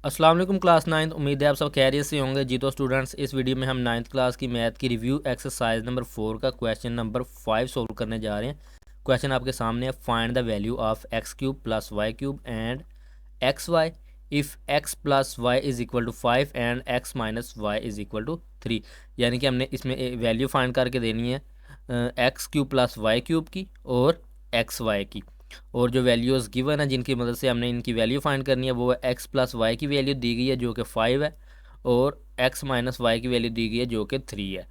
अस्सलाम वालेकुम क्लास 9। उम्मीद है आप सब खैरियत से होंगे। जी तो स्टूडेंट्स, इस वीडियो में हम 9th क्लास की मैथ की रिव्यू एक्सरसाइज नंबर 4 का क्वेश्चन नंबर 5 सोल्व करने जा रहे हैं। क्वेश्चन आपके सामने है, find the value of x cube plus y cube and x y if x plus y is equal to 5 and x minus y is equal to 3। यानी कि हमने इसमें वैल्यू फाइंड करके देनी है x cube plus y cube की और x y की। और जो वैल्यूज़ गिवन है जिनकी मदद से हमने इनकी वैल्यू फाइंड करनी है वो है एक्स प्लस वाई की वैल्यू दी गई है जो कि 5 है, और एक्स माइनस वाई की वैल्यू दी गई है जो कि 3 है।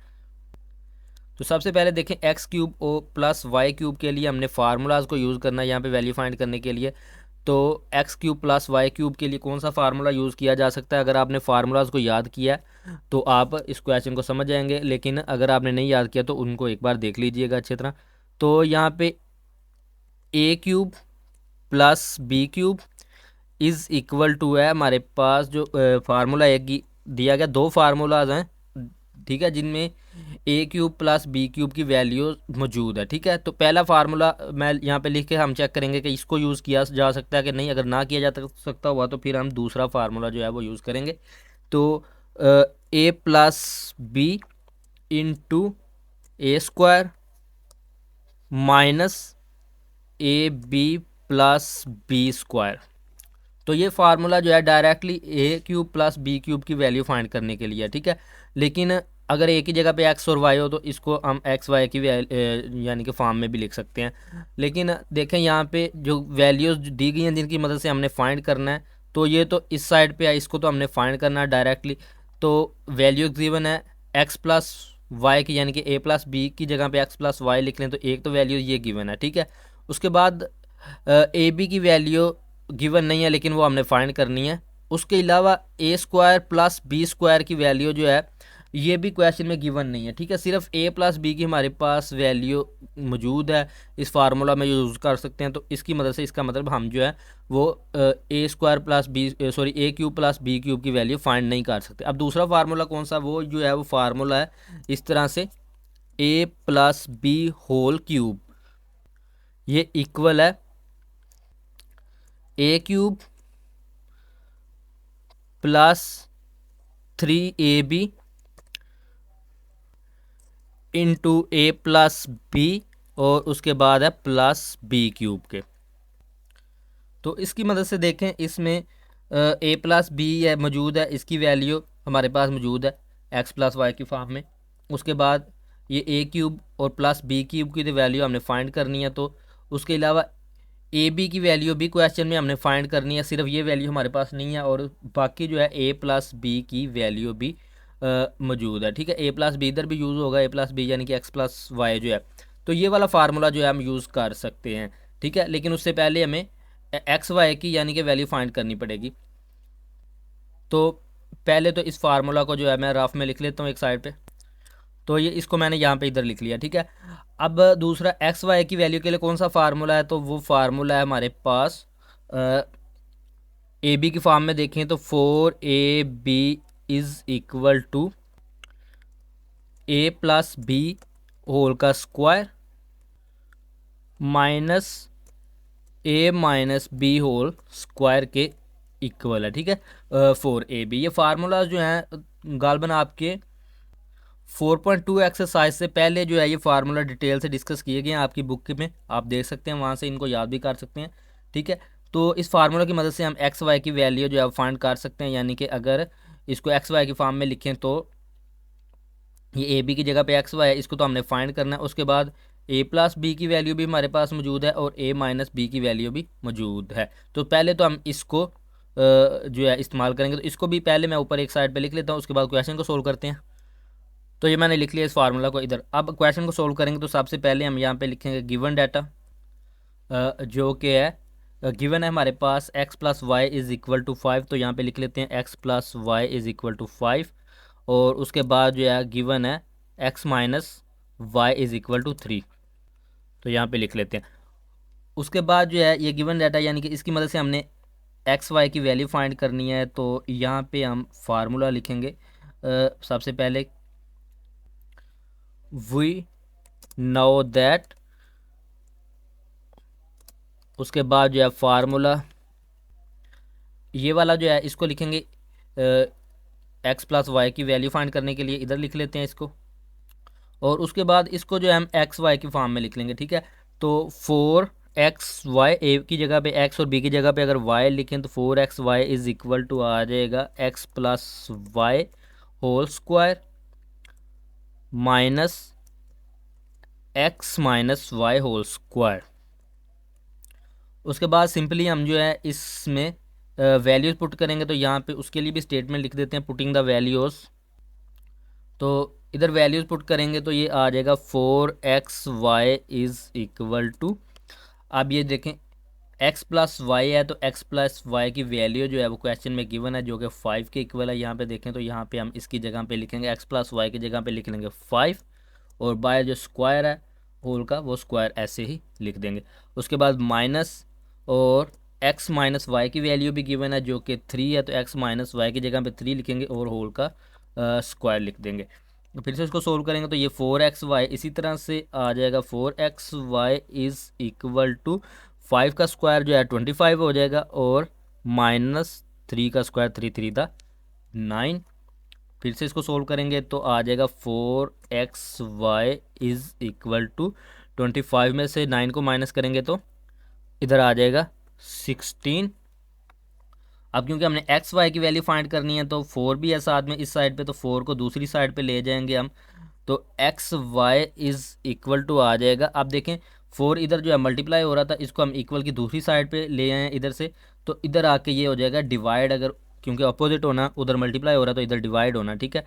तो सबसे पहले देखें, एक्स क्यूब ओ प्लस वाई क्यूब के लिए हमने फार्मूलाज को यूज़ करना है यहाँ पे वैल्यू फाइंड करने के लिए। तो x cube plus y cube के लिए कौन सा फार्मूला यूज़ किया जा सकता है? अगर आपने फार्मूलाज को याद किया है तो आप इस क्वेश्चन को समझ जाएंगे, लेकिन अगर आपने नहीं याद किया तो उनको एक बार देख लीजिएगा अच्छी तरह। तो यहाँ पे A cube plus B cube is equal to है हमारे पास जो फार्मूला एक दिया गया, दो फार्मूलाज हैं, ठीक है, जिनमें ए क्यूब प्लस बी क्यूब की वैल्यू मौजूद है। ठीक है, तो पहला फार्मूला मैं यहाँ पे लिख के हम चेक करेंगे कि इसको यूज़ किया जा सकता है कि नहीं। अगर ना किया जा सकता हुआ तो फिर हम दूसरा फार्मूला जो है वो यूज़ करेंगे। तो A plus B into A square minus A B plus B square. तो ये फार्मूला जो है directly A cube plus B cube की वैल्यू फाइंड करने के लिए, ठीक है। लेकिन अगर ए की जगह पे एक्स और वाई हो तो इसको हम एक्स वाई की यानी कि फॉर्म में भी लिख सकते हैं। लेकिन देखें यहाँ पे जो वैल्यूज़ दी गई हैं जिनकी मदद से हमने फाइंड करना है, तो ये तो इस साइड पे है, इसको तो हमने फाइंड करना है डायरेक्टली। तो वैल्यू गिवन है एक्स प्लस वाई की, यानी कि ए प्लस बी की जगह पे एक्स प्लस वाई लिख लें तो एक तो वैल्यू ये गिवन है, ठीक है। उसके बाद ए बी की वैल्यू गिवन नहीं है लेकिन वो हमने फाइंड करनी है। उसके अलावा ए स्क्वायर प्लस बी स्क्वायर की वैल्यू जो है ये भी क्वेश्चन में गिवन नहीं है, ठीक है। सिर्फ ए प्लस बी की हमारे पास वैल्यू मौजूद है, इस फार्मूला में यूज़ कर सकते हैं। तो इसकी मदद से इसका मतलब हम जो है वो ए स्क्वायर प्लस बी सॉरी ए क्यूब प्लस बी क्यूब की वैल्यू फाइंड नहीं कर सकते। अब दूसरा फार्मूला कौन सा, वो जो है वो फार्मूला है इस तरह से, ए प्लस बी होल क्यूब ये इक्वल है ए cube plus 3ab into a plus B और उसके बाद है प्लस बी क्यूब के। तो इसकी मदद से देखें, इसमें ए प्लस बी है मौजूद है, इसकी वैल्यू हमारे पास मौजूद है एक्स प्लस वाई की फॉर्म में। उसके बाद ये ए क्यूब और प्लस बी क्यूब की वैल्यू हमने फाइंड करनी है। तो उसके अलावा ए बी की वैल्यू भी क्वेश्चन में हमने फाइंड करनी है, सिर्फ ये वैल्यू हमारे पास नहीं है, और बाकी जो है ए प्लस बी की वैल्यू भी मौजूद है, ठीक है। ए प्लस बी इधर भी यूज़ होगा, ए प्लस बी यानी कि एक्स प्लस वाई जो है। तो ये वाला फार्मूला जो है हम यूज़ कर सकते हैं, ठीक है। लेकिन उससे पहले हमें एक्स वाई की यानी कि वैल्यू फाइंड करनी पड़ेगी। तो पहले तो इस फार्मूला को जो है मैं रफ में लिख लेता हूँ एक साइड पे। तो ये इसको मैंने यहाँ पे इधर लिख लिया, ठीक है। अब दूसरा एक्स वाई की वैल्यू के लिए कौन सा फार्मूला है, तो वो फार्मूला है हमारे पास ए बी की फॉर्म में देखें तो 4ab is equal to a plus b whole का square minus a minus b whole square के इक्वल है, ठीक है। 4ab ये फार्मूला जो हैं गालबन आपके 4.2 एक्सरसाइज से पहले जो है ये फार्मूला डिटेल से डिस्कस किए गए हैं आपकी बुक में, आप देख सकते हैं, वहाँ से इनको याद भी कर सकते हैं, ठीक है। तो इस फार्मूला की मदद से हम एक्स वाई की वैल्यू जो है फाइंड कर सकते हैं। यानी कि अगर इसको एक्स वाई की फॉर्म में लिखें तो ये ए बी की जगह पे एक्स वाई है, इसको तो हमने फाइंड करना है। उसके बाद ए प्लस बी की वैल्यू भी हमारे पास मौजूद है और ए माइनस बी की वैल्यू भी मौजूद है। तो पहले तो हम इसको जो है इस्तेमाल करेंगे। तो इसको भी पहले मैं ऊपर एक साइड पे लिख लेता हूँ, उसके बाद क्वेश्चन को सोल्व करते हैं। तो ये मैंने लिख लिया इस फार्मूला को इधर। अब क्वेश्चन को सोल्व करेंगे तो सबसे पहले हम यहाँ पे लिखेंगे गिवन डाटा, जो कि है गिवन है हमारे पास x plus y is equal to 5। तो यहाँ पे लिख लेते हैं x plus y is equal to 5। और उसके बाद जो है गिवन है x minus y is equal to 3। तो यहाँ पे लिख लेते हैं। उसके बाद जो है ये गिवन डाटा यानी कि इसकी मदद से हमने एक्स वाई की वैल्यू फाइंड करनी है। तो यहाँ पे हम फार्मूला लिखेंगे सबसे पहले, वी नो दैट, उसके बाद जो है फार्मूला ये वाला जो है इसको लिखेंगे एक्स प्लस वाई की वैल्यू फाइंड करने के लिए, इधर लिख लेते हैं इसको। और उसके बाद इसको जो है हम एक्स वाई की फॉर्म में लिख लेंगे, ठीक है। तो 4xy, ए की जगह पे एक्स और बी की जगह पे अगर वाई लिखें तो 4xy इज इक्वल टू आ जाएगा x plus y whole square minus x minus y whole square. उसके बाद सिंपली हम जो है इसमें वैल्यूज़ पुट करेंगे, तो यहाँ पे उसके लिए भी स्टेटमेंट लिख देते हैं, पुटिंग द वैल्यूज़। तो इधर वैल्यूज़ पुट करेंगे तो ये आ जाएगा 4xy इज़ इक्वल टू, अब ये देखें x प्लस वाई है, तो x प्लस वाई की वैल्यू जो है वो क्वेश्चन में गिवन है जो कि 5 के इक्वल है। यहाँ पे देखें तो यहाँ पे हम इसकी जगह पे लिखेंगे x प्लस वाई की जगह पे लिख लेंगे 5, और बाय जो स्क्वायर है होल का वो स्क्वायर ऐसे ही लिख देंगे। उसके बाद माइनस, और x माइनस वाई की वैल्यू भी गिवन है जो कि 3 है, तो x माइनस वाई की जगह पे 3 लिखेंगे और होल का स्क्वायर लिख देंगे। फिर से इसको सोल्व करेंगे तो ये 4xy इसी तरह से आ जाएगा, 4xy इज़ इक्वल टू 5 का स्क्वायर जो है 25 हो जाएगा, और माइनस 3 का स्क्वायर 3 3 दा 9। फिर से इसको सोल्व करेंगे तो आ जाएगा 4xy इज़ इक्वल टू 25 में से 9 को माइनस करेंगे तो इधर आ जाएगा 16। अब क्योंकि हमने एक्स वाई की वैल्यू फाइंड करनी है तो 4 भी है साथ में इस साइड पे, तो 4 को दूसरी साइड पे ले जाएंगे हम, तो x y is equal to आ जाएगा। अब देखें 4 इधर जो है मल्टीप्लाई हो रहा था, इसको हम इक्वल की दूसरी साइड पे ले आए हैं इधर से, तो इधर आके ये हो जाएगा डिवाइड, अगर क्योंकि अपोजिट होना, उधर मल्टीप्लाई हो रहा तो इधर डिवाइड होना, ठीक है।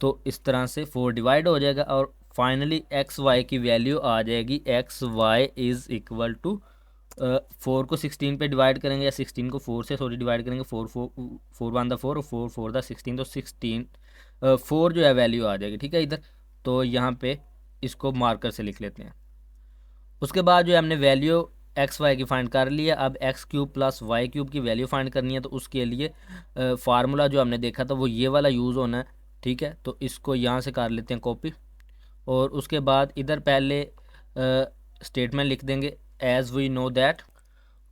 तो इस तरह से 4 डिवाइड हो जाएगा, और फाइनली एक्स वाई की वैल्यू आ जाएगी, x y is equal to 4 को 16 पे डिवाइड करेंगे, या 16 को 4 से सॉरी डिवाइड करेंगे, 4 वन द 4 और 4 4 द 16, तो 16 4 जो है वैल्यू आ जाएगी, ठीक है इधर। तो यहाँ पे इसको मार्कर से लिख लेते हैं। उसके बाद जो है हमने वैल्यू एक्स वाई की फाइंड कर लिया। अब x cube plus y cube की वैल्यू फाइंड करनी है, तो उसके लिए फार्मूला जो हमने देखा था वो ये वाला यूज़ होना है, ठीक है। तो इसको यहाँ से कर लेते हैं कॉपी, और उसके बाद इधर पहले स्टेटमेंट लिख देंगे एज़ वी नो दैट,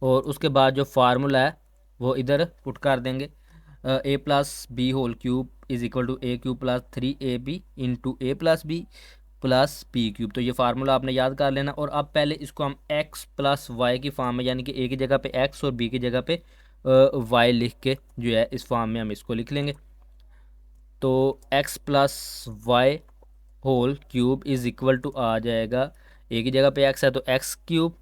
और उसके बाद जो फार्मूला है वो इधर पुट कर देंगे, a plus b whole cube is equal to a cube plus 3ab into a plus b plus p cube. तो ये फार्मूला आपने याद कर लेना। और अब पहले इसको हम एक्स प्लस वाई की फॉर्म में, यानी कि ए की जगह पे एक्स और बी की जगह पे वाई लिख के जो है इस फॉर्म में हम इसको लिख लेंगे। तो x plus y whole cube is equal to आ जाएगा, ए की जगह पे एक्स है तो एक्स क्यूब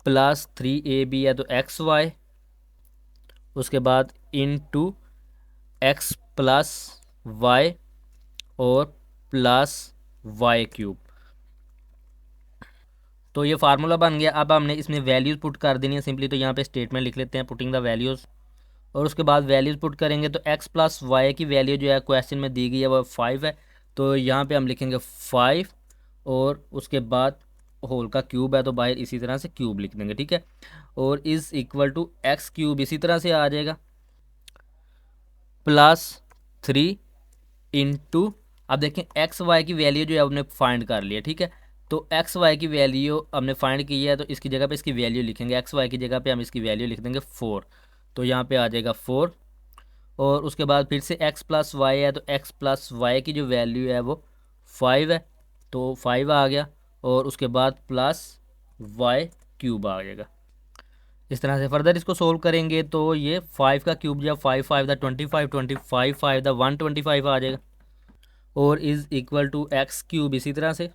प्लस 3ab है तो एक्स वाई, उसके बाद इन टू एक्स प्लस वाई और प्लस वाई क्यूब। तो ये फार्मूला बन गया। अब हमने इसमें वैल्यूज़ पुट कर देनी है सिंपली, तो यहाँ पे स्टेटमेंट लिख लेते हैं पुटिंग द वैल्यूज़, और उसके बाद वैल्यूज़ पुट करेंगे तो एक्स प्लस वाई की वैल्यू जो है क्वेश्चन में दी गई है वो 5 है, तो यहाँ पे हम लिखेंगे 5, और उसके बाद होल का क्यूब है तो बाहर इसी तरह से क्यूब लिख देंगे, ठीक है। और is equal to x cube इसी तरह से आ जाएगा प्लस 3 इंटू, अब देखें एक्स वाई की वैल्यू जो है हमने फाइंड कर लिया, ठीक है। तो एक्स वाई की वैल्यू हमने फाइंड की है, तो इसकी जगह पे इसकी वैल्यू लिखेंगे, एक्स वाई की जगह पे हम इसकी वैल्यू लिख देंगे 4, तो यहाँ पे आ जाएगा 4। और उसके बाद फिर से एक्स प्लस वाई है, तो एक्स प्लस वाई की जो वैल्यू है वो 5 है, तो 5 आ गया, और उसके बाद प्लस वाई क्यूब आ जाएगा। इस तरह से फर्दर इसको सोल्व करेंगे तो ये 5 का क्यूब जब 5 5 द 25 25 5 द 125 आ जाएगा, और is equal to x cube इसी तरह से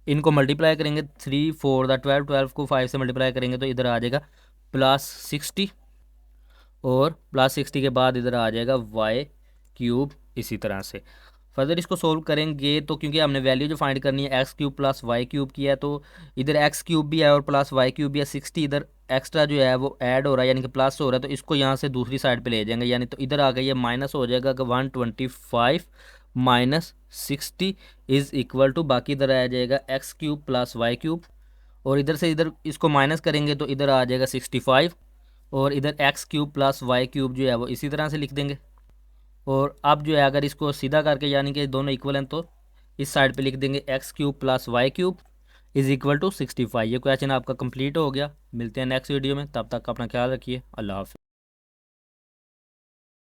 इनको मल्टीप्लाई करेंगे, 3 4 द 12 12 को 5 से मल्टीप्लाई करेंगे तो इधर आ जाएगा प्लस 60, और प्लस 60 के बाद इधर आ जाएगा वाई क्यूब इसी तरह से। फर्दर इसको सोल्व करेंगे तो क्योंकि हमने वैल्यू जो फाइंड करनी है x cube plus y cube की है, तो इधर एक्स क्यूब भी है और प्लस वाई क्यूब भी है, 60 इधर एक्स्ट्रा जो है वो ऐड हो रहा है यानी कि प्लस हो रहा है, तो इसको यहाँ से दूसरी साइड पे ले जाएंगे, यानी तो इधर आ गई ये माइनस हो जाएगा कि 125 माइनस 60 इज़ इक्वल टू, बाकी इधर आ जाएगा x cube plus y cube, और इधर से इधर इसको माइनस करेंगे तो इधर आ जाएगा 65, और इधर x cube plus y cube जो है वो इसी तरह से लिख देंगे। और अब जो है अगर इसको सीधा करके यानी कि दोनों इक्वल हैं तो इस साइड पे लिख देंगे x cube plus y cube is equal to 65। ये क्वेश्चन आपका कंप्लीट हो गया। मिलते हैं नेक्स्ट वीडियो में, तब तक अपना ख्याल रखिए। अल्लाह हाफ़िज़।